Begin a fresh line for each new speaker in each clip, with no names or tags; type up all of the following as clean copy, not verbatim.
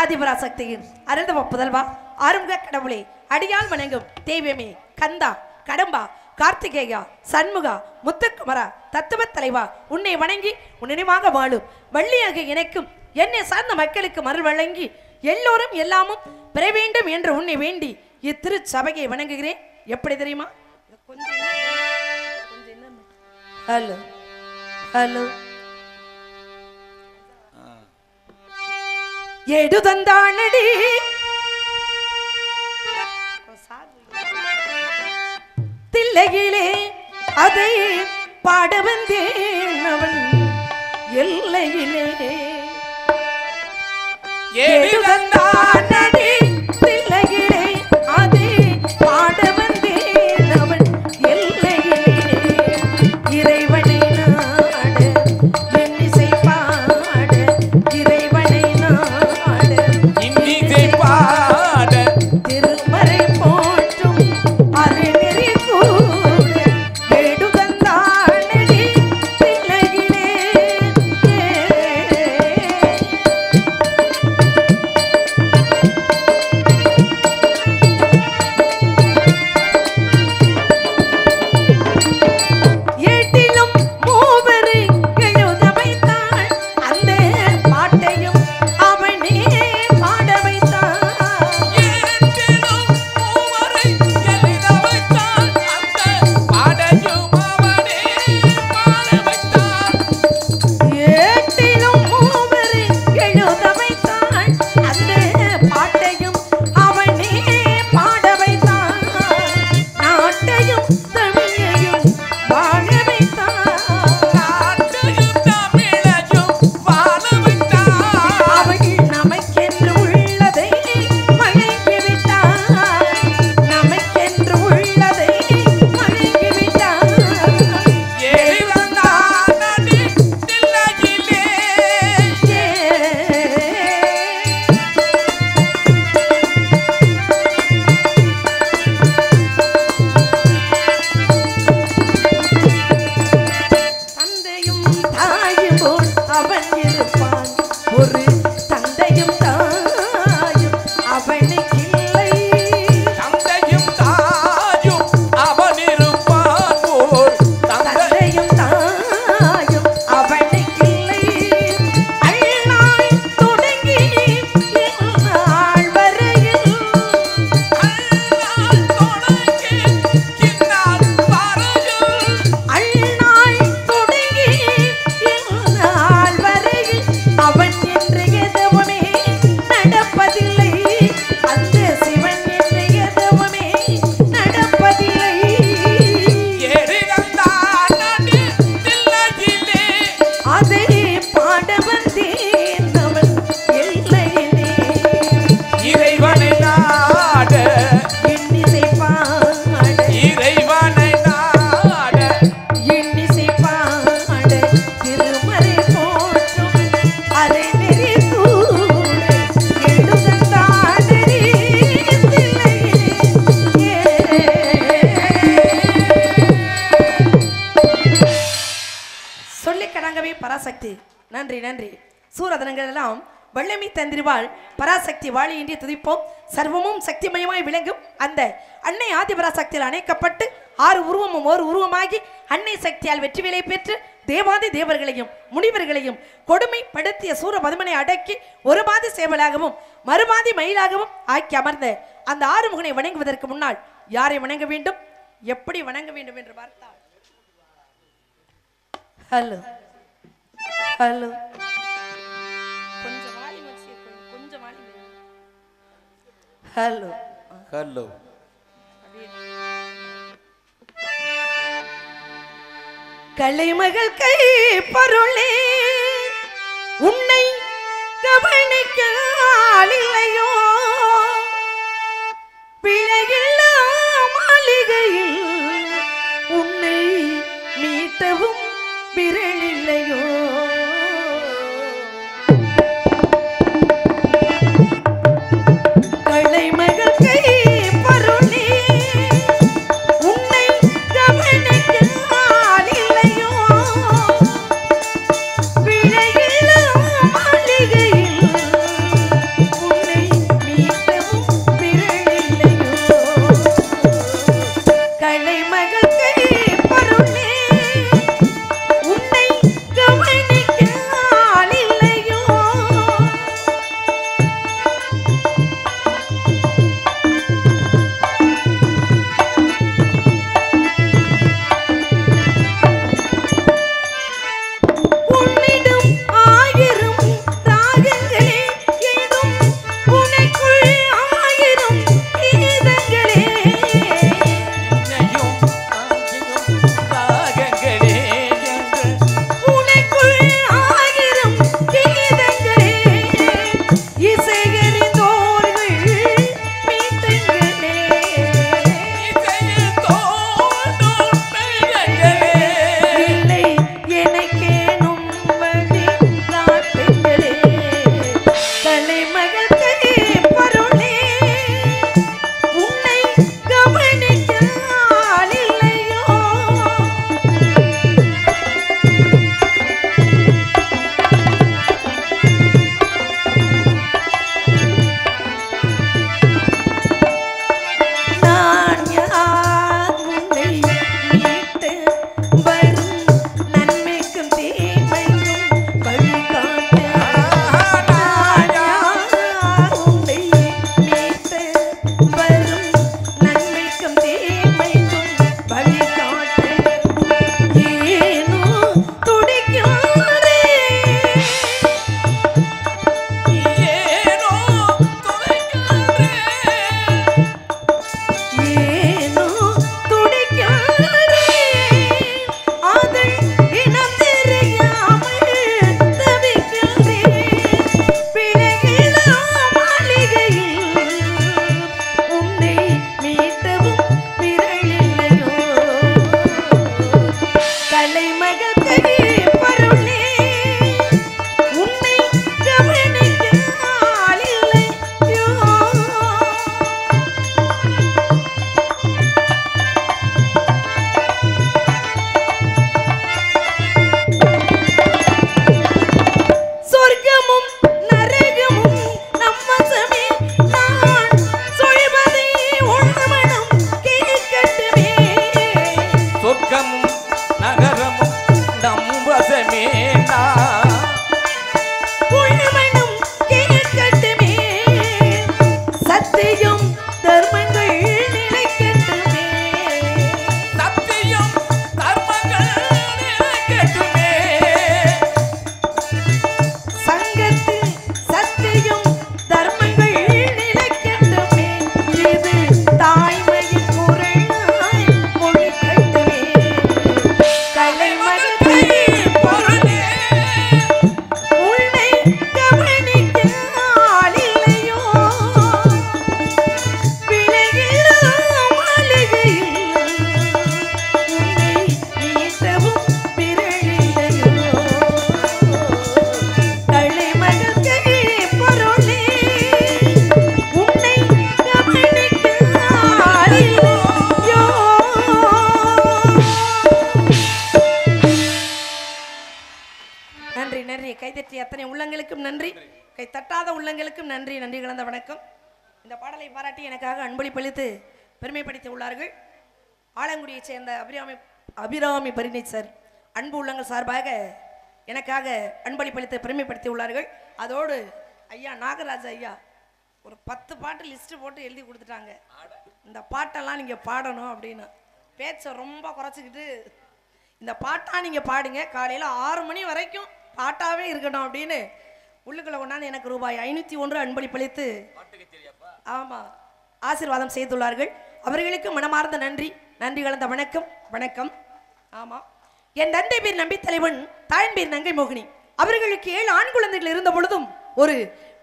ஆதிபராசக்தியின் அருள்தவ புதல்வா ஆறுமுக கடவுளே அடியால் வணங்கும் தெய்வமே கந்தா கடம்பா கார்த்திகேயா சண்முகா முத்துக்குமரா தத்துவ தலைவா உன்னை வணங்கி உன் நினைவாக வாழும் வள்ளியாக இணைக்கும் என்னை சார்ந்த மக்களுக்கு மருள் வழங்கி எல்லோரும் எல்லாமும் பெற வேண்டும் என்று உன்னை வேண்டி இத்திரு சபையை வணங்குகிறேன். எப்படி தெரியுமா? ஹலோ ஹலோ எடு தந்தானடி தில்லையிலே அதை பாட வந்தேன் அவன் எல்லையிலே எடு தந்தானடி தில்லையிலே அதை பாட வந்தேன் அவன் எல்லையிலே இறைவனை நாட இன்னிசை பாட இறைவனை நாட இன்னிசை பாட திருமறை போற்றும் அருநெறி கூட எடு தந்தானடி தில்லையிலே அவன் என்று சூரதனங்கள் எல்லாம் வல்லமை தந்திருவாள் பராசக்தி வாழியின்றி துதிப்போம். சர்வமும் சக்திமயமாய் விளங்கும் அந்த அன்னை ஆதிபராசக்தியில் அணைக்கப்பட்டு 6 உருவமும் ஒரு உருவமாகி அன்னை சக்தியால் வெற்றி வேலை பெற்று தேவாதி தேவர்களையும் முனிவர்களையும் கொடுமைப்படுத்திய சூரபதுமனை அடக்கி ஒரு பாதி சேவலாகவும் மறுபாதி மயிலாகவும் ஆக்கி அமர்ந்த அந்த ஆறுமுகனை வணங்குவதற்கு முன்னால் யாரை வணங்க வேண்டும், எப்படி வணங்க வேண்டும் என்று பார்த்தால், ஹலோ ஹலோ ஹலோ
ஹலோ
கலைமகள் கை பொருளே உன்னை கவனிக்க ஆளில்லையோ, பிழையில்ல மாளிகையில் உன்னை மீட்டவும் விரலில்லையோ. உள்ளங்களுக்கும் நன்றி, கை தட்டாத உள்ளங்களுக்கும் நன்றி. நன்றி கலந்த வணக்கம். இந்த பாடலை பாராட்டி எனக்காக அன்பளிப்பளித்து பெருமைப்படுத்தி உள்ளார்கள் ஆலங்குடியைச் சேர்ந்த அபிராமி பரிநீச்சர் அன்பு உள்ளங்கள் சார்பாக எனக்காக அன்பளிப்பளித்து பெருமைப்படுத்தி உள்ளார்கள். அதோடு ஐயா நாகராஜ் ஐயா ஒரு 10 பாட்டு லிஸ்ட்டு போட்டு எழுதி கொடுத்துட்டாங்க. இந்த பாட்டெல்லாம் நீங்கள் பாடணும் அப்படின்னு பேச்சை ரொம்ப குறைச்சிக்கிட்டு இந்த பாட்டாக நீங்கள் பாடுங்க, காலையில் 6 மணி வரைக்கும் பாட்டாகவே இருக்கணும் அப்படின்னு உள்ளுக்குள்ள கொண்டாந்து எனக்கு ரூபாய் 501 அன்பளிப்பளித்து ஆமாம் ஆசீர்வாதம் செய்துள்ளார்கள். அவர்களுக்கு மனமார்ந்த நன்றி, நன்றி கலந்த வணக்கம். வணக்கம். ஆமாம், என் தந்தை பேர் நம்பித்தலைவன், தாயின் பேர் நங்கை மோகினி. அவர்களுக்கு 7 ஆண் குழந்தைகள் இருந்த பொழுதும் ஒரு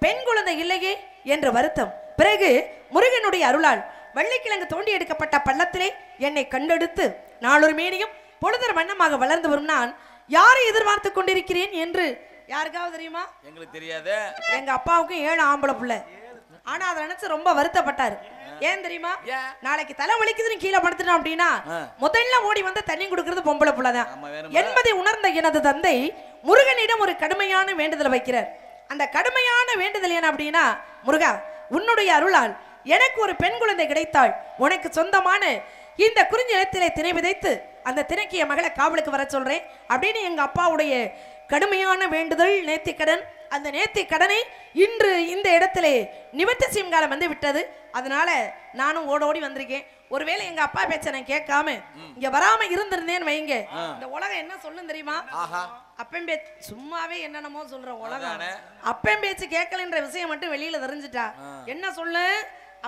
பெண் குழந்தை இல்லையே என்ற வருத்தம். பிறகு முருகனுடைய அருளால் வெள்ளைக்கிழங்கு தோண்டி எடுக்கப்பட்ட பள்ளத்திலே என்னை கண்டெடுத்து நாளொரு மேனியும் பொழுதர் வண்ணமாக வளர்ந்து வரும் நான் யாரை எதிர்பார்த்து கொண்டிருக்கிறேன் என்று யாருக்காவது தெரியுமா? எங்களுக்கு தெரியாது. எங்க அப்பாவுக்கும் 7 ஆம்பளை பிள்ளை. ஆனா அதை நினைச்சு ரொம்ப வருத்தப்பட்டாரு. ஏன் தெரியுமா? நாளைக்கு தலை வலிக்குதுன்னு கீழே படுத்துட்டோம் அப்படின்னா முதல்ல ஓடி வந்து தண்ணி கொடுக்கறது பொம்பளை பிள்ளைதான் என்பதை உணர்ந்த எனது தந்தை முருகனிடம் ஒரு கடுமையான வேண்டுதலை வைக்கிறார். அந்த கடுமையான வேண்டுதல் என்ன அப்படின்னா, முருகா, உன்னுடைய அருளால் எனக்கு ஒரு பெண் குழந்தை கிடைத்தாள், உனக்கு சொந்தமான இந்த குறிஞ்சி நிலத்திலே திணை விதைத்து அந்த திணைக்கு என் மகளை காவலுக்கு வர சொல்றேன் அப்படின்னு எங்க அப்பாவுடைய கடுமையான வேண்டுதல், நேர்த்திக்கடன். அந்த நேர்த்திக்கடனை இன்று இந்த இடத்திலே நிவர்த்தி செய்யும் காலம் வந்து விட்டது. அதனால நானும் ஓடோடி வந்திருக்கேன். ஒருவேளை எங்க அப்பா பேச்ச நான் கேட்காம இங்க வராம இருந்திருந்தேன்னு வைங்க, இந்த உலகம் என்ன சொல்லும் தெரியுமா? அப்பன் பேச்சு சும்மாவே என்னென்னமோ சொல்ற உலகம். அப்பன் பேச்சு கேட்கலன்ற விஷயம் மட்டும் வெளியில தெரிஞ்சுட்டா என்ன சொல்லு?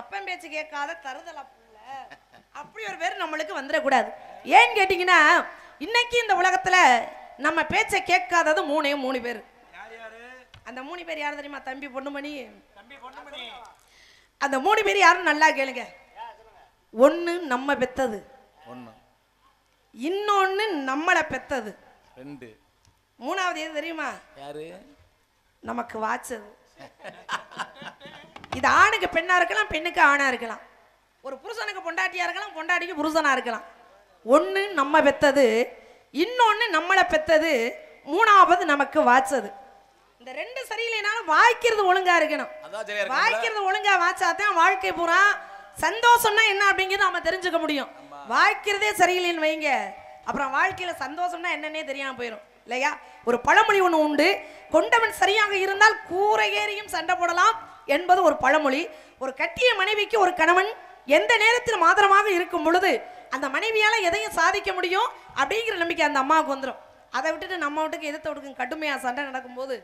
அப்பன் பேச்சு கேட்காத தருதல புள்ள, அப்படி ஒரு பேர் நம்மளுக்கு வந்துடக்கூடாது. ஏன்னு கேட்டீங்கன்னா, இன்னைக்கு இந்த உலகத்துல நம்ம பேச்சை கேட்காதது 3 பேர். அந்த 3 பேர் யாரு தெரியுமா? தம்பி பொண்ணுமணி. அந்த 3 பேர் யாரும் நல்லா கேளுங்க. ஒன்னு நம்ம பெத்தது, இன்னொன்னு நம்மளை பெத்தது, மூணாவது எது தெரியுமா? யாரு? நமக்கு வாச்சது. இது ஆணுக்கு பெண்ணா இருக்கலாம், பெண்ணுக்கு ஆணா இருக்கலாம், ஒரு புருஷனுக்கு பொண்டாட்டியா இருக்கலாம், பொண்டாட்டிக்கு புருஷனா இருக்கலாம். ஒன்னு நம்ம பெத்தது, இன்னொன்னு நம்மளை பெத்தது, மூணாவது நமக்கு வாச்சது. இந்த 2 சரியில்லைனாலும் வாய்க்கிறது ஒழுங்கா இருக்கணும். வாய்க்கிறது ஒழுங்கா வாச்சாதான் வாழ்க்கை பூரா சந்தோஷம்னா என்ன அப்படிங்கிறது நம்ம தெரிஞ்சுக்க முடியும். வாய்க்கிறதே சரியில்லைன்னு வைங்க, அப்புறம் வாழ்க்கையில சந்தோஷம்னா என்னன்னே தெரியாம போயிடும் இல்லையா? ஒரு பழமொழி ஒண்ணு உண்டு, கொண்டவன் சரியாக இருந்தால் கூரை ஏறியும் சண்டை போடலாம் என்பது ஒரு பழமொழி. ஒரு கட்டிய மனைவிக்கு ஒரு கணவன் எந்த நேரத்தில் மாத்திரமாக இருக்கும் பொழுது அந்த மனைவியால எதையும் சாதிக்க முடியும் அப்படிங்கிற நம்பிக்கை அந்த அம்மாவுக்கு வந்துடும். அதை விட்டுட்டு நம்ம வீட்டுக்கு எதிர்த்த வீட்டுக்கு கடுமையா சண்டை நடக்கும் போது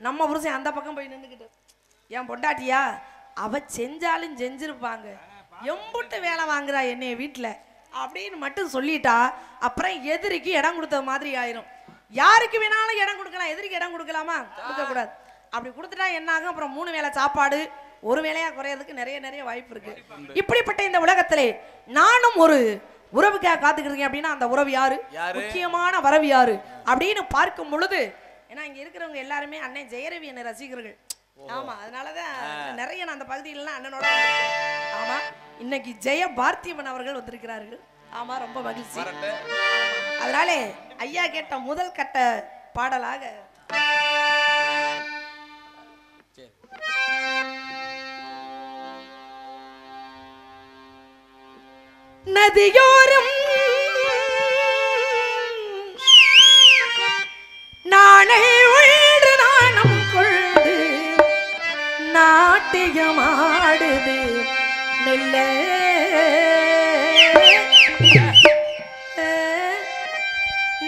நம்ம புருஷன் அந்த பக்கம் போய் நின்றுக்கிட்டு, என் பொண்டாட்டியா அவ செஞ்சாலும் செஞ்சிருப்பாங்க, எம்புட்டு வேலை வாங்குறா என்னைய வீட்டுல அப்படின்னு மட்டும் சொல்லிட்டா அப்புறம் எதிரிக்கு இடம் கொடுத்த மாதிரி ஆயிரும். யாருக்கு வேணாலும் இடம் கொடுக்கலாம், எதிரிக்கு இடம் கொடுக்கலாமா? கொடுக்க கூடாது. அப்படி கொடுத்துட்டா என்ன ஆகும்? அப்புறம் 3 வேளை சாப்பாடு ஒரு வேளையா குறையறதுக்கு நிறைய வாய்ப்பு இருக்கு. இப்படிப்பட்ட இந்த உலகத்திலே நானும் ஒரு உறவுக்காக காத்துக்கிறீங்க அப்படின்னா அந்த உறவு யாரு? முக்கியமான வரவு யாரு அப்படின்னு பார்க்கும் பொழுது, ஏன்னா இங்க இருக்கிறவங்க எல்லாருமே அண்ணன் ஜெயரவி என்ன ரசிகர்கள். ஆமா, அதனாலதான் நிறைய நான் அந்த பகுதியிலாம் அண்ணனோட. ஆமா, இன்னைக்கு ஜெய பார்த்திபன் அவர்கள் வந்திருக்கிறார்கள். ஆமா, ரொம்ப மகிழ்ச்சி. அதனால ஐயா கேட்ட முதல் கட்ட பாடலாக நதியோரம் நானே உள்று நாணம் கொண்டு நாட்டியமாடுது மெல்ல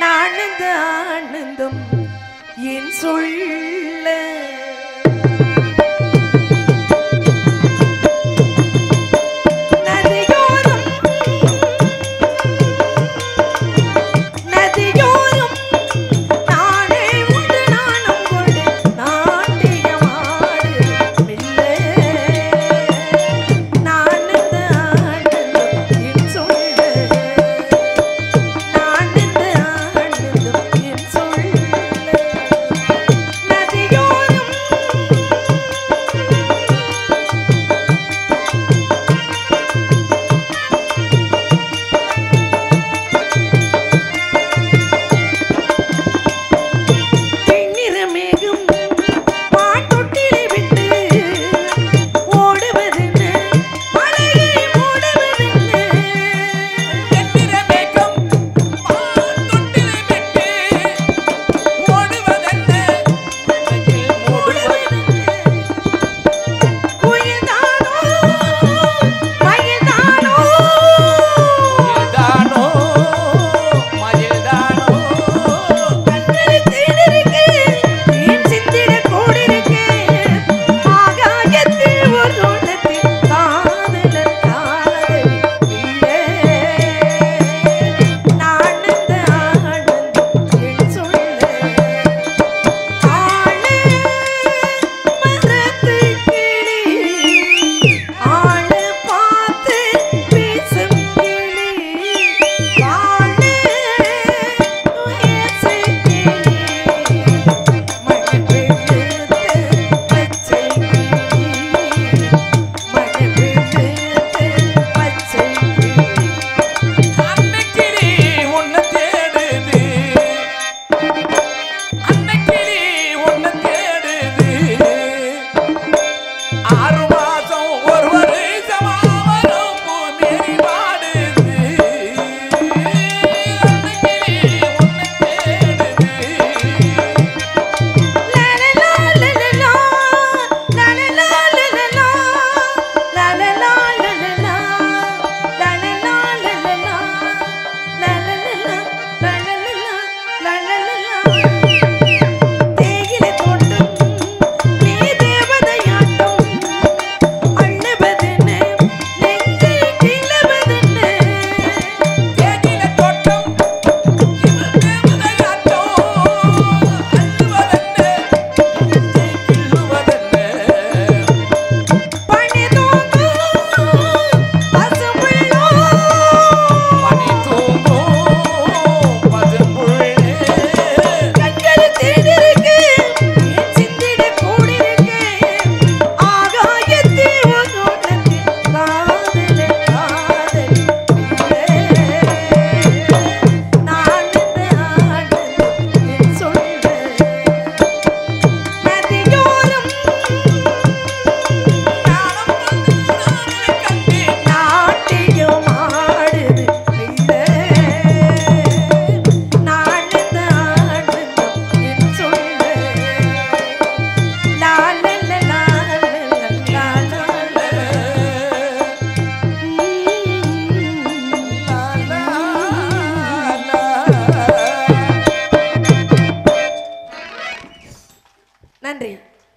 நானந்த ஆனந்தம் என் சொல்ல நதி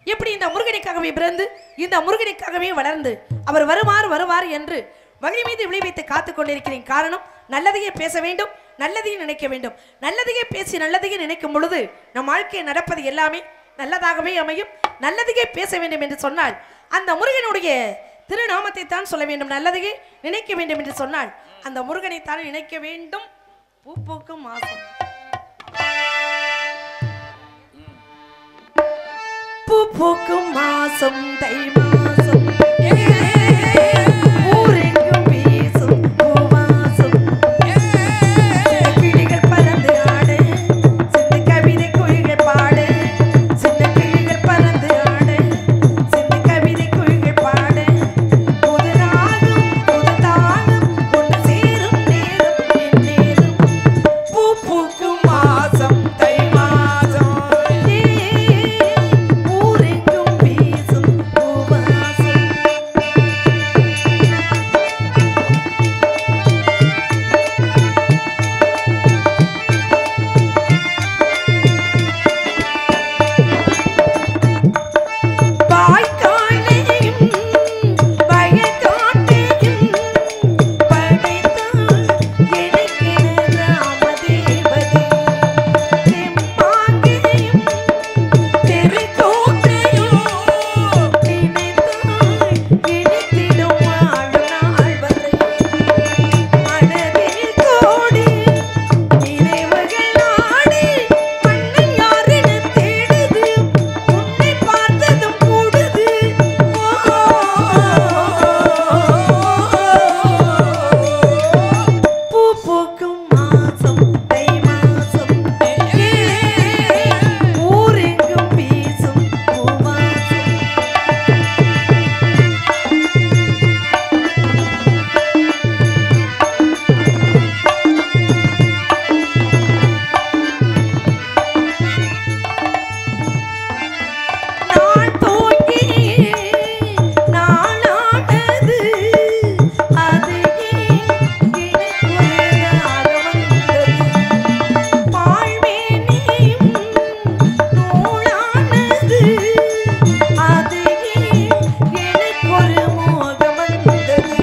இப்படி இந்த முருகனுக்காகவே பிறந்து இந்த முருகனுக்காகவே வளர்ந்து அவர் வருவார் என்று வழி மீது விளைவித்து காத்து கொண்டிருக்கிறேன். காரணம், நல்லதையே பேச வேண்டும், நல்லதையே நினைக்க வேண்டும். நல்லதையே பேசி நல்லதையே நினைக்கும் பொழுது நம் வாழ்க்கையை நடப்பது எல்லாமே நல்லதாகவே அமையும். நல்லதையே பேச வேண்டும் என்று சொன்னால் அந்த முருகனுடைய திருநாமத்தை தான் சொல்ல வேண்டும். நல்லதையே நினைக்க வேண்டும் என்று சொன்னால் அந்த முருகனை தான் நினைக்க வேண்டும். பூ பூக்கும் மாசம், பூ பூக்கும் மாசம், தை மாசம், ஊரெங்கும் வீசும் பூவாசம், கிளிகள் பறந்து ஆடு, சின்ன கவிதை குயில்கள் பாடு, சின்ன கிளிகள் பறந்து ஆடு, சின்ன கவிதை குயில்கள் பாடு, புது ராகம் புது தாளம் ஒன்று சேரும் நேரம் நேரம், பூ பூக்கும் மாசம், தை மாசம், ஊரெங்கும் வீசும் பூவாசம். வாய்க்காலையும் வயக்காட்டையும் படைத்தான் எனக்கென ராமதேவதே. தெம்மாங்கையும் தெருக்கூத்தையும் நினைத்தாய் இனித்திடும் வாழும் நாள் வரை. மனதில் கோடி நினைவுகள் நாடி மன்னன் யாரென தேடுது, உன்னை பார்த்ததும் கூடுது. பூ பூக்கும் மாசம், தை மாசம், ஊரெங்கும் வீசும் பூவாசம். நாள் தோங்கி நாளானது, அது எனக்குள்ளதாக வந்தது. பாழ்மேனியும் நூலானது, அது எனக்கொரு மோகம் வந்தது.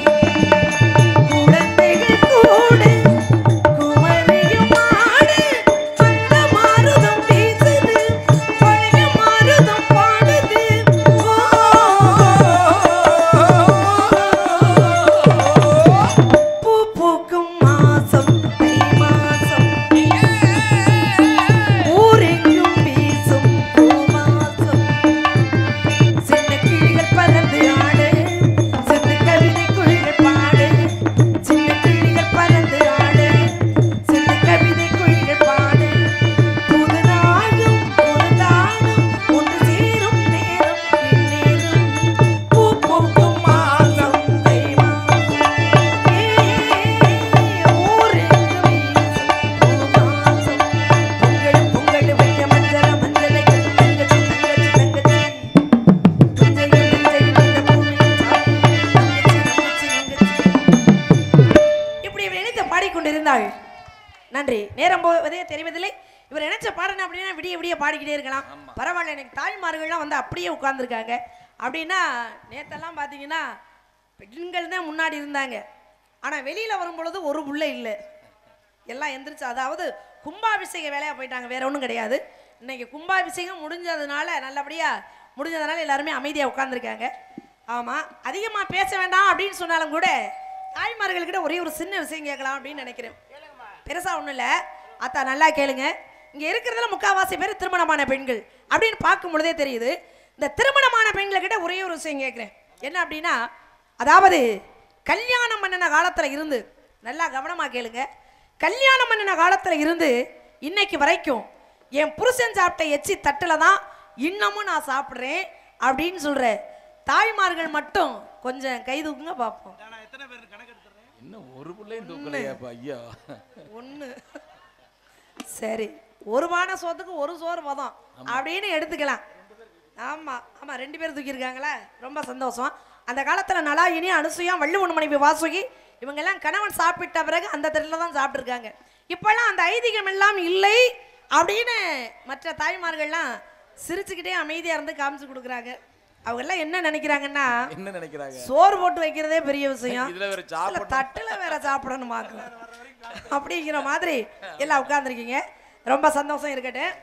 குழந்தைகள் கூட குமரியும் ஆடு, அந்த மாருதம் வீசுது, பழைய மாருதம் பாடுது. பூ பூக்கும் மாசம், தை மாசம், ஊரெங்கும் வீசும் பூவாசம். சின்ன கிளிகள் பறந்து ஆடு, சின்ன கவிதை குயில்கள் பாடு, சின்ன கிளிகள் பறந்து ஆடு, சின்ன கவிதை குயில்கள் பாடு, புது ராகம் புது தாளம் ஒன்று சேரும் நேரம் இந்நேரம், பூ பூக்கும் மாசம், தை மாசம், ஊரெங்கும் வீசும் பூவாசம். பொங்கல் பொங்கல் வைக்க மஞ்சள மஞ்சளை தங்கச்சி தங்கச்சி தங்கச்சி, நெஞ்சையில் நெஞ்சையில் இந்த பூமியின் சாமி, தங்கச்சி தங்கச்சி தங்கச்சி. இப்படி இவர் நினைத்து பாடிக்கொண்டிருந்தாள். நன்றி. நேரம் போவதே தெரிவதில்லை. இவர் நினைச்ச பாடணும் அப்படின்னா விடிய விடிய பாடிக்கிட்டே இருக்கலாம். பரவாயில்ல, எனக்கு தாய்மார்கள்லாம் வந்து அப்படியே உட்கார்ந்துருக்காங்க. அப்படின்னா நேத்தெல்லாம் பார்த்தீங்கன்னா பெண்கள் தான் முன்னாடி இருந்தாங்க. ஆனால் வெளியில் வரும்பொழுது ஒரு புள்ள இல்லை, எல்லாம் எந்திரிச்சு, அதாவது கும்பாபிஷேக வேலையாக போயிட்டாங்க, வேற ஒன்றும் கிடையாது. இன்னைக்கு கும்பாபிஷேகம் முடிஞ்சதுனால நல்லபடியாக முடிஞ்சதுனால எல்லாருமே அமைதியாக உட்காந்துருக்காங்க. ஆமாம், அதிகமாக பேச வேண்டாம் அப்படின்னு சொன்னாலும் கூட தாய்மார்கள்கிட்ட ஒரே ஒரு சின்ன விஷயம் கேட்கலாம் அப்படின்னு நினைக்கிறேன். பெருசாக ஒன்றும் இல்லை, அத்தா நல்லா கேளுங்க. இங்கே இருக்கிறதுல முக்கால்வாசி பேர் திருமணமான பெண்கள் அப்படின்னு பார்க்கும் பொழுதே தெரியுது. இந்த திருமணமான பெண்கள்கிட்ட ஒரே ஒரு விஷயம் கேட்குறேன். என்ன அப்படின்னா, அதாவது கல்யாணம் பண்ணின காலத்தில் இருந்து, நல்லா கவனமாக கேளுங்க, கல்யாணம் பண்ணின காலத்தில் இருந்து இன்னைக்கு வரைக்கும் என் புருஷன் சாப்பிட்ட எச்சி தட்டில் தான் இன்னமும் நான் சாப்பிட்றேன் அப்படின்னு சொல்கிற தாய்மார்கள் மட்டும் கொஞ்சம் கை தூக்குங்க பார்ப்போம்.
இன்னும் ஒரு பிள்ளையும் தூக்கலையாப்பா ஐயா?
ஒன்று. சரி, ஒரு பானை சோத்துக்கு ஒரு சோறு பதம் அப்படின்னு எடுத்துக்கலாம். ஆமாம் ஆமாம், 2 பேர் தூக்கியிருக்காங்களே, ரொம்ப சந்தோஷம். அந்த காலத்தில் நலாயினி, அனுசுயா, வள்ளுவன் மனைவி வாசுகி இவங்கெல்லாம் கணவன் சாப்பிட்ட பிறகு அந்த தட்டில் தான் சாப்பிட்ருக்காங்க. இப்போல்லாம் அந்த ஐதீகம் எல்லாம் இல்லை அப்படின்னு மற்ற தாய்மார்கள்லாம் சிரிச்சுக்கிட்டே அமைதியா இருந்து காமிச்சு கொடுக்குறாங்க. அவங்க எல்லாம் என்ன நினைக்கிறாங்கன்னா,
என்ன நினைக்கிறாங்க?
சோறு போட்டு வைக்கிறதே பெரிய விஷயம்,
இதுல வேற சாப்பிட
தட்டுல வேற சாப்பிடணுமாக்கு அப்படிங்கிற மாதிரி எல்லாம் உட்கார்ந்துருக்கீங்க. ரொம்ப சந்தோஷம் இருக்கட்டும்.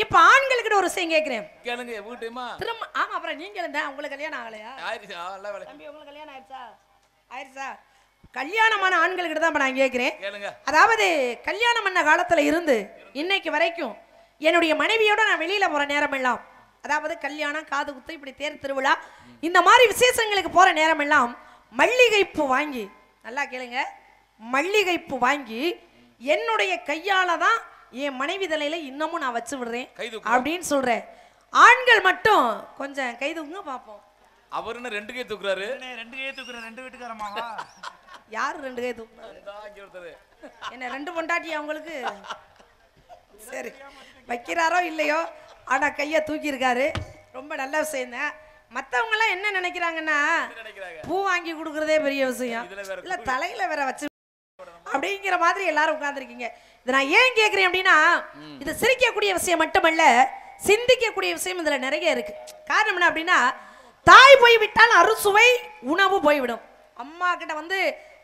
இப்ப ஆண்களுக்கிட்ட ஒரு விஷயம் கேட்கிறேன்,
கேளுங்க. வீட்டுமா
திரும்ப. ஆமா, அப்புறம் நீங்க இருந்தா உங்களுக்கு கல்யாணம் ஆகலையா?
தம்பி
உங்களுக்கு கல்யாணம் ஆயிடுச்சா? ஆயிடுச்சா? கல்யாணமான ஆண்கள்கிட்ட தான் நான் கேட்கிறேன்.
கேளுங்க.
அதாவது கல்யாணம் பண்ண காலத்துல இருந்து இன்னைக்கு வரைக்கும் என்னுடைய மனைவியோட நான் வெளியில போற நேரம் எல்லாம், அதாவது கல்யாணம், காது குத்து, இப்படி தேர் திருவிழா, இந்த மாதிரி விசேஷங்களுக்கு போற நேரம் எல்லாம் மல்லிகைப்பூ வாங்கி, நல்லா கேளுங்க, மல்லிகைப்பூ வாங்கி என்னுடைய கையால தான் என் மனைவி தலையில இன்னமும் நான் வச்சு விடுறேன் அப்படின்னு சொல்றேன். ஆண்கள் மட்டும் கொஞ்சம் கை தூக்குங்க பாப்போம்.
அவர் என்ன 2 கை தூக்குறாரு?
2 கை தூக்குற 2 வீட்டுக்காரமாவா?
யாரு 2 கை தூக்குறாரு? என்ன 2 பொண்டாட்டி அவங்களுக்கு? சரி, வைக்கிறாரோ இல்லையோ, ஆனா கைய தூக்கி இருக்காரு. ரொம்ப நல்ல விஷயம் தான். மத்தவங்க எல்லாம் என்ன நினைக்கிறாங்கன்னா, பூ வாங்கி கொடுக்கறதே பெரிய விஷயம், இல்ல தலையில வேற வச்சு அப்படிங்கிற மாதிரி எல்லாரும் உட்கார்ந்துருக்கீங்க. இதை நான் ஏன் கேட்கிறேன் அப்படின்னா, இது சிரிக்கக்கூடிய விஷயம் மட்டுமல்ல, சிந்திக்கக்கூடிய விஷயம் இதுல நிறைய இருக்கு. காரணம் என்ன அப்படின்னா, தாய் போய்விட்டால் அறுசுவை உணவு போய்விடும். அம்மா கிட்ட வந்து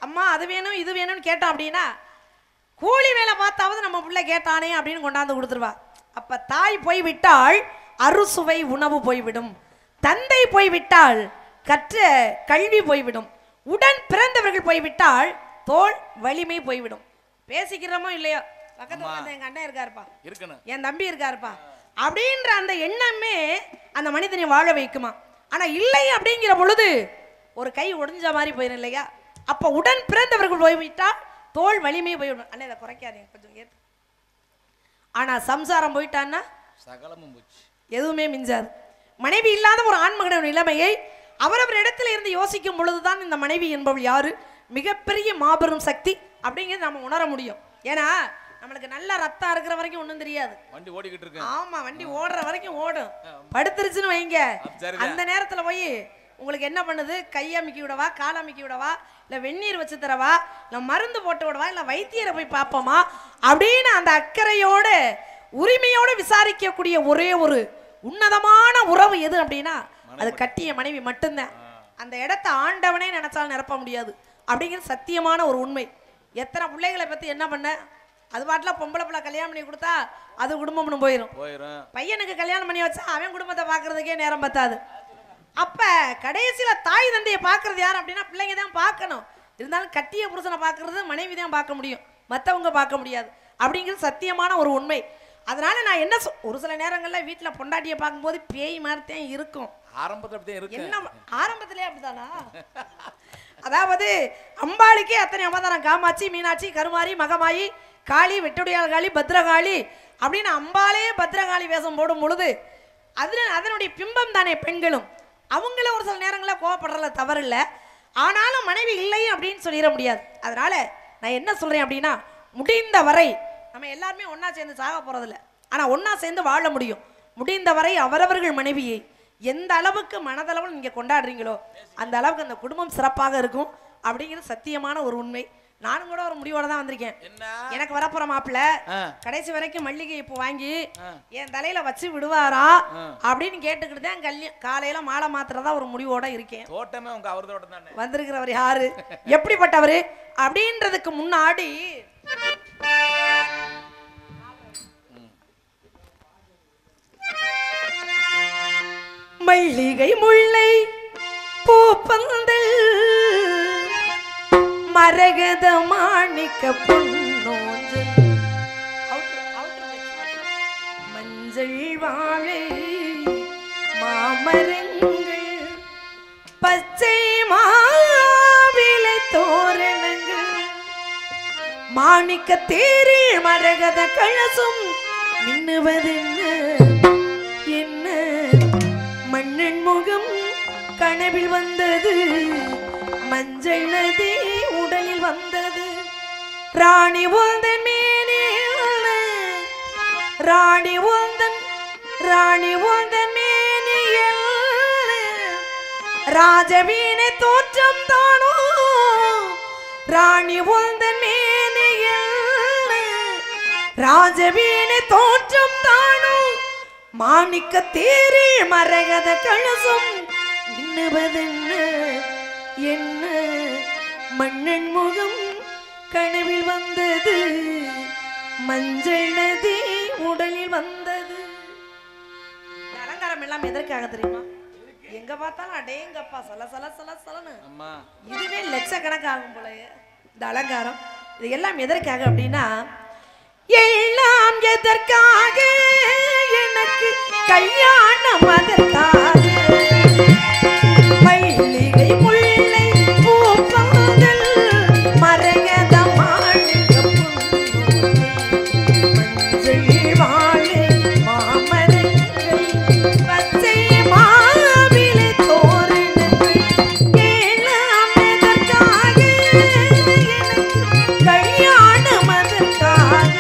அம்மா அது வேணும் இது வேணும்னு கேட்டோம் அப்படின்னா, கூலி வேலை பார்த்தாவது நம்ம பிள்ளை கேட்டானே அப்படின்னு கொண்டாந்து கொடுத்துருவா. அப்ப தாய் போய்விட்டால் அறுசுவை உணவு போய்விடும், தந்தை போய்விட்டால் கற்ற கல்வி போய்விடும், உடன் பிறந்தவர்கள் போய்விட்டால் தோல் வலிமை போய்விடும். பேசிக்கிறோமோ இல்லையோ, பக்கத்துல வந்து எங்க அண்ணன் இருக்காருப்பா, என் தம்பி இருக்காருப்பா அப்படின்ற அந்த எண்ணமே அந்த மனிதனை வாழ வைக்குமா? ஆனா இல்லை அப்படிங்கிற பொழுது ஒரு கை ஒடிஞ்ச மாதிரி போயிடும் இல்லையா? அப்ப உடன் பிறந்தவர்கள் போய்விட்டால் தோல் வலிமை போய்விடும். அண்ணன் இதை குறைக்காதீங்க கொஞ்சம் ஏற்று. ஆனா சம்சாரம் போயிட்டான்னா
சகலமும் போச்சு,
எதுவுமே மிஞ்சாது. மனைவி இல்லாத ஒரு ஆண்மகன நிலைமையை அவரவர் இடத்துல இருந்து யோசிக்கும் பொழுதுதான் இந்த மனைவி என்பவள் யாரு மிகப்பெரிய மாபெரும் சக்தி அப்படிங்கிறது நம்ம உணர முடியும். ஏன்னா நம்மளுக்கு நல்ல ரத்தம் இருக்கிற வரைக்கும் ஒண்ணும் தெரியாது,
வண்டி ஓடிக்கிட்டு இருக்கு.
ஆமா, வண்டி ஓடுற வரைக்கும் ஓடும். படுத்துருச்சுன்னு வைங்க, அந்த நேரத்துல போய் உங்களுக்கு என்ன பண்ணுது, கையமுக்கி விடவா, காலமுக்கி விடவா, இல்ல வெந்நீர் வச்சு தரவா, இல்ல மருந்து போட்டு விடவா, இல்ல வைத்தியரை போய் பார்ப்போமா அப்படின்னு அந்த அக்கறையோட உரிமையோட விசாரிக்கக்கூடிய ஒரே ஒரு உன்னதமான உறவு எது அப்படின்னா அது கட்டிய மனைவி மட்டும்தான். அந்த இடத்த ஆண்டவனே நினைச்சாலும் நிரப்ப முடியாது அப்படிங்கிறது சத்தியமான ஒரு உண்மை. எத்தனை பிள்ளைகளை பத்தி என்ன பண்ண, அது பாட்டுல பொம்பளை பிள்ளை கல்யாணம் பண்ணி கொடுத்தா அது குடும்பம்னு போயிடும். பையனுக்கு கல்யாணம் பண்ணி வச்சா அவன் குடும்பத்தை பாக்குறதுக்கே நேரம் பத்தாது. அப்ப கடைசியில தாய் தந்தையை பாக்குறது யார் அப்படின்னா பிள்ளைங்க தான் பார்க்கணும். இருந்தாலும் கட்டிய புருஷனை பாக்குறது மனைவி தான் பார்க்க முடியும், மற்றவங்க பார்க்க முடியாது அப்படிங்கிறது சத்தியமான ஒரு உண்மை. அதனால நான் என்ன ஒரு சில நேரங்கள்ல வீட்டுல பொண்டாட்டியை பார்க்கும்போது பேய் மாதிரிதான் இருக்கும். என்ன ஆரம்பத்திலே அப்படித்தானா? அதாவது அம்பாளுக்கே அத்தனை அவதாரம், காமாட்சி, மீனாட்சி, கருமாரி, மகமாயி, காளி, வெட்டுடையாள் காளி, பத்ரகாளி அப்படின்னு அம்பாலே பத்ரகாளி வேஷம் போடும் பொழுது அதனுடைய பிம்பம் தானே பெண்களும். அவங்கள ஒரு சில நேரங்களில் கோவப்படுறதுல தவறு இல்லை, ஆனாலும் மனைவி இல்லை அப்படின்னு சொல்லிட முடியாது. அதனால நான் என்ன சொல்றேன் அப்படின்னா, முடிந்த வரை நம்ம எல்லாருமே ஒன்னா சேர்ந்து சாக போறதில்ல, ஆனா ஒன்னா சேர்ந்து வாழ முடியும். முடிந்த வரை அவரவர்கள் மனைவியை எந்த அளவுக்கு மனதளவில் நீங்க கொண்டாடுறீங்களோ அந்த அளவுக்கு அந்த குடும்பம் சிறப்பாக இருக்கும் அப்படிங்கிறது சத்தியமான ஒரு உண்மை. நானும் கூட ஒரு முடிவோட தான் வந்திருக்கேன். எனக்கு வரப்போற மாப்பிள்ள கடைசி வரைக்கும் மல்லிகை பூ வாங்கி என் தலையில வச்சு விடுவாரா அப்படின்னு கேட்டுக்கிட்டு தான் காலையில மாலை மாத்திரதா ஒரு முடிவோட இருக்கேன். வந்திருக்கிறவர் யாரு, எப்படிப்பட்டவரு அப்படின்றதுக்கு முன்னாடி மல்லிகை முல்லை பூப்பந்தல் மரகத மாணிக்க பொன்னோஞ்சல் மஞ்சள் வாழை மாமரங்கள் பச்சை மாவிலை தோரணங்கள் மாணிக்க தேரில் மரகத கலசம் மின்னுவதென்ன என்ன மன்னன் முகம் கனவில் வந்தது, மஞ்சள் நதி உடலில் வந்தது, ராணி உந்தன் மேனியில் ராணி உந்தன் மேனியில் ராஜவீணை தோற்றம் தானோ, ராணி உந்தன் மேனியில் ராஜவீணை தோற்றம் தானோ, மாணிக்க தேரில் மரகத கலசம் இன்னுவதென்ன என்ன மன்னன் முகம் கனவில் வந்தது மஞ்சள் நதி உடலில் வந்தது. அலங்காரம் எல்லாம் எதற்காக தெரியுமா? எங்க பார்த்தாலும் அடேங்கப்பா சல சல சல சலன்னு இதுவே லட்சக்கணக்காகும் போல இந்த அலங்காரம். இது எல்லாம் எதற்காக அப்படின்னா, எல்லாம் எதற்காக எனக்கு கல்யாணம் அதற்காக மல்லிகை முல்லை பூப்பாதல் மரகத மாளிகை மஞ்சள் வாழை மாமரங்கள் பச்சை மாவிலை தோரணங்கள் எல்லாம் எதற்காக எனக்கு கல்யாணம் அதற்காக.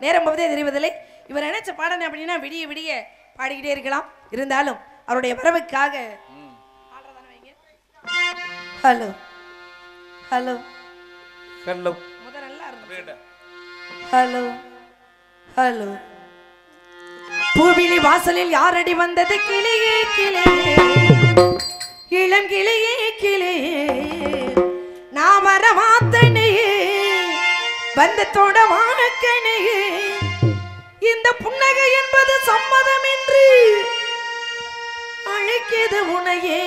நேரம் போவதே தெரிவதில்லை. இவர் நினைச்ச பாடணும் அப்படின்னா விடிய விடிய பாடிக்கிட்டே இருக்கலாம். இருந்தாலும் அவருடைய வரவுக்காக ஹலோ ஹலோ
ஹலோ
முதல்ல நல்லா இருக்கு. ஹலோ ஹலோ பூவிழி வாசலில் யாரடி வந்தது கிளியே கிளியே இளம் கிளியே கிளியே நான் வர வாத்தனையே பந்தத்தோட வாழக்கனையே இந்த புன்னகை என்பது சம்மதம் என்று அழைக்கிறது உனையே.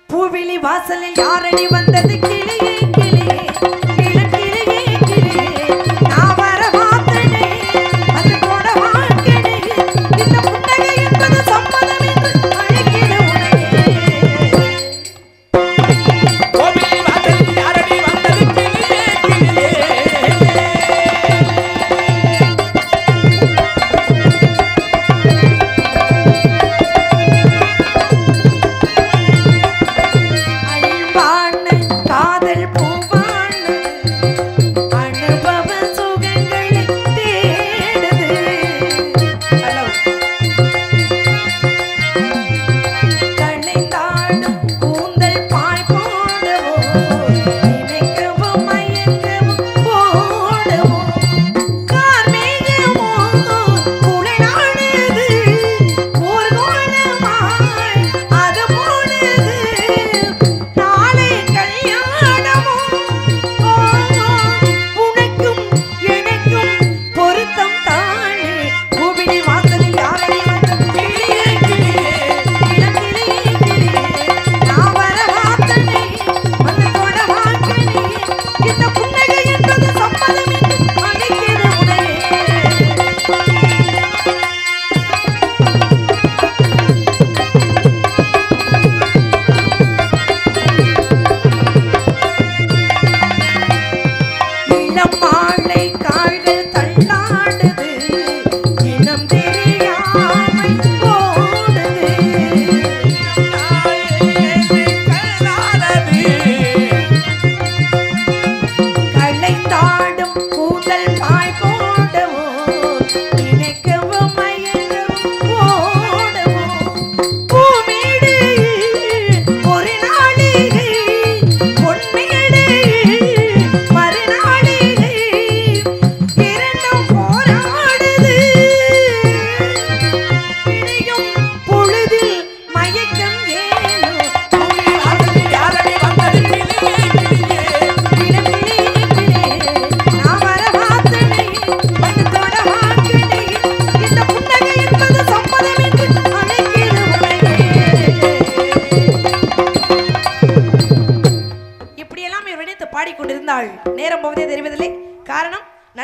பூவிழி வாசலில் யாரடி வந்தது கிளியே கிளியே இளம் கிளியே கிளியே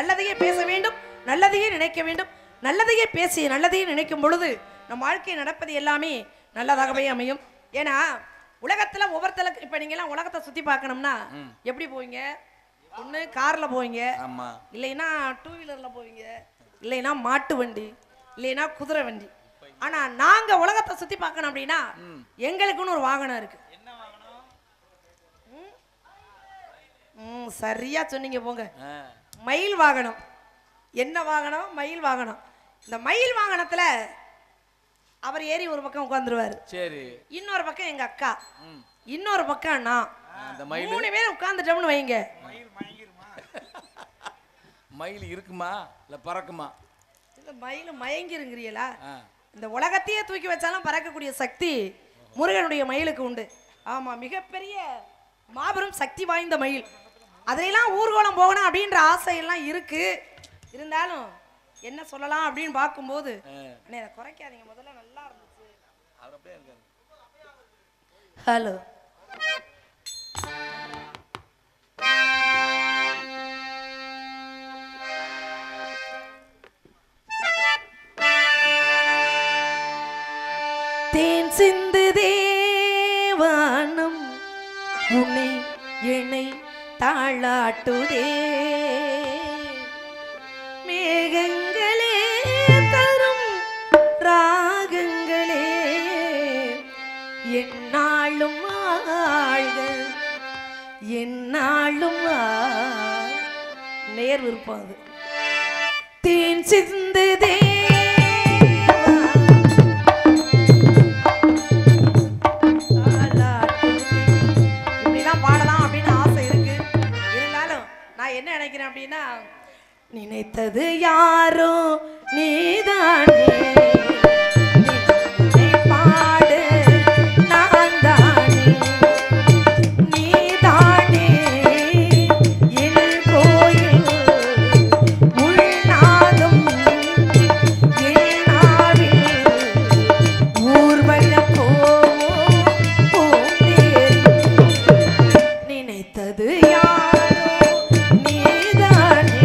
நல்லதையே பேச வேண்டும், நல்லதையே நினைக்க வேண்டும். நல்லதையே பேசி நல்லதையே நினைக்கும் பொழுது நம் வாழ்க்கை நடப்பது எல்லாமே நல்லதாகவே அமையும். ஏன்னா உலகத்துல ஒவ்வொருத்தருக்கு இப்ப நீங்க எல்லாம் உலகத்தை சுத்தி பார்க்கணும்னா எப்படி போவீங்க? ஒண்ணு கார்ல போவீங்க, இல்லைன்னா 2 வீலர்ல போவீங்க, இல்லைன்னா மாட்டு வண்டி, இல்லைன்னா குதிரை வண்டி. ஆனா நாங்க உலகத்தை சுத்தி பார்க்கணும் அப்படின்னா எங்களுக்குன்னு ஒரு வாகனம் இருக்கு. சரியா சொன்னீங்க போங்க. மயில் வாகனம். என்ன வாகனம்? மயில் வாகனம். இந்த மயில் வாகனத்துல அவர் ஏறி ஒரு பக்கம் உட்கார்ந்துருவாரு, சரி, இன்னொரு பக்கம் எங்க அக்கா, இன்னொரு பக்கம் நான், 3 பேர் உட்கார்ந்துட்டோம்னு வைங்க.
மயில் இருக்குமா இல்ல பறக்குமா?
இந்த மயில் மயங்கிருங்கிறீங்களா? இந்த உலகத்தையே தூக்கி வச்சாலும் பறக்கக்கூடிய சக்தி முருகனுடைய மயிலுக்கு உண்டு. ஆமா, மிகப்பெரிய மாபெரும் சக்தி வாய்ந்த மயில். அதெல்லாம் ஊர்வலம் போகணும் அப்படின்ற ஆசையெல்லாம் இருக்கு. இருந்தாலும் என்ன சொல்லலாம் அப்படின்னு பார்க்கும்போது அண்ணே அதை குறைக்காதீங்க, முதல்ல நல்லா இருந்துச்சு. ஹலோ, தேன் சிந்து தேவானம் உன்னை என்னை தாளாட்டுதே, மேகங்களே தரும் ராகங்களே என்னாலும் வாழ்க, என்னாலும் நேர் விருப்பம் அது. தேன் சிந்து என்ன நினைக்கிறேன் அப்படின்னா, நினைத்தது யாரோ நீதானே, பாடு நான் தானே, நீதானே என் கோயில் உள்நாதம் என் நாவில் ஊர்வல போந்தேன், நினைத்தது யாரோ நீதானே,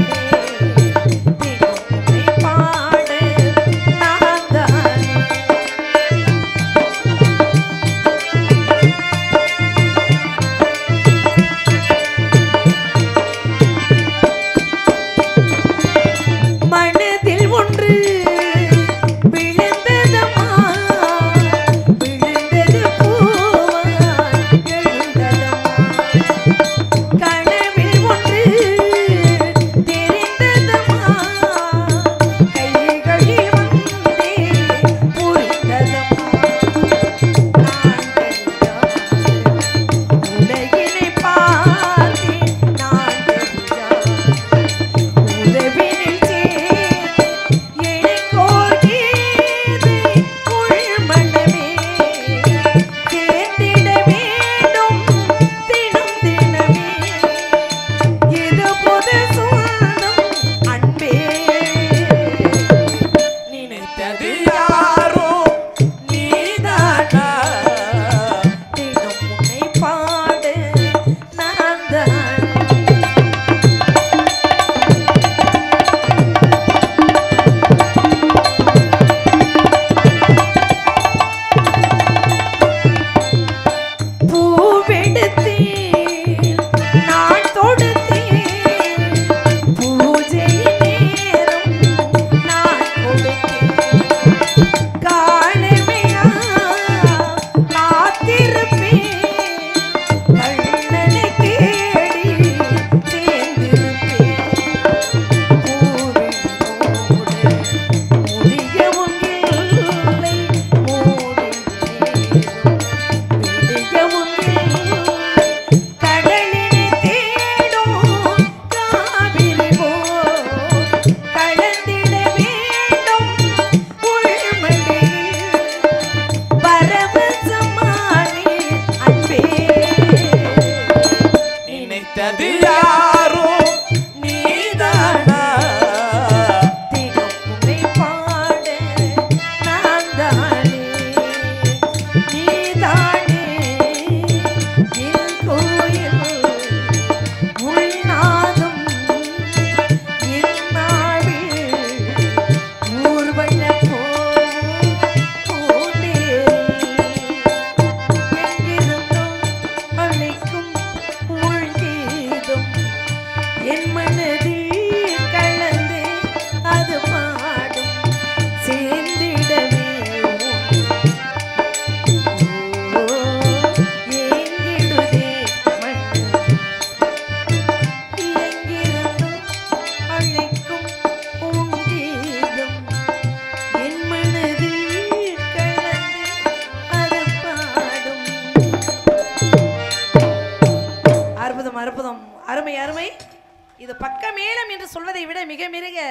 இது பக்க மேளம் என்று சொல்வதை விட மிக மிக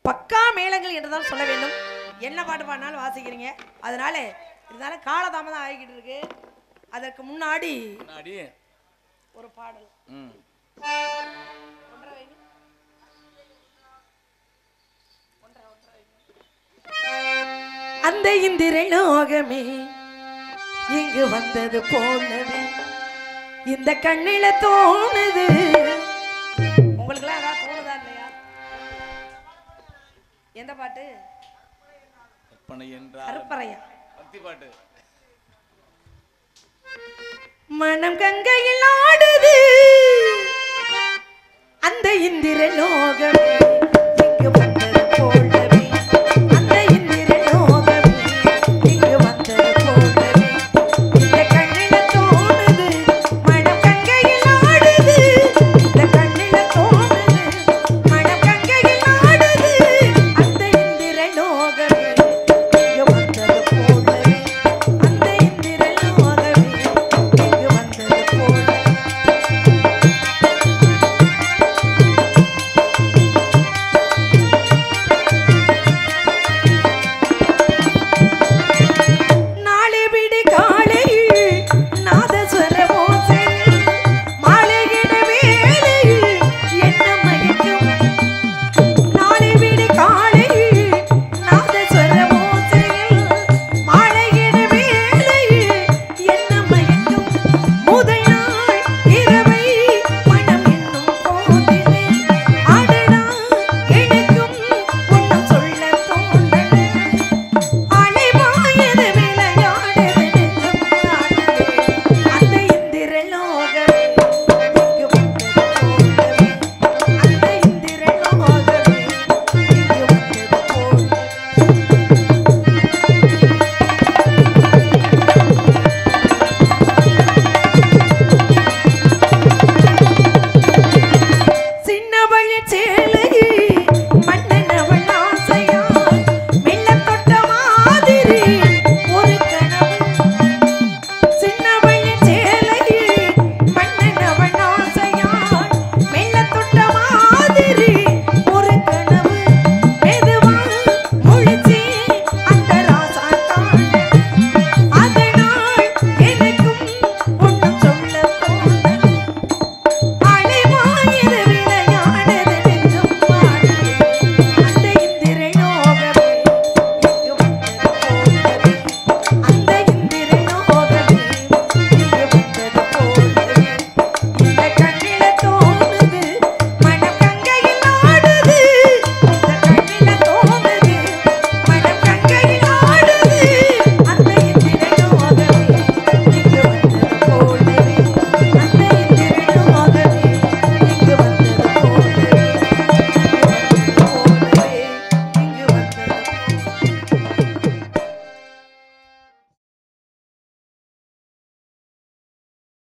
பக்கா மேளங்கள் என்றுதான் சொல்ல வேண்டும். என்ன பாட்டு பாடினாலும் வாசிக்கிறீங்க. அதனால இருந்தாலும் காலதாமதம் ஆகிக்கிட்டு இருக்கு. அதற்கு முன்னாடி ஒரு பாடல் அந்த இந்திரலோகமே இங்கு வந்தது போலவே இந்த கண்ணில தோணுது. உங்களுக்கு எல்லாம் ஏதாவது தோணுதா இல்லையா? எந்த பாட்டு? கற்பனையா
பாட்டு.
மனம் கங்கையில் ஆடுது அந்த இந்திரலோகமே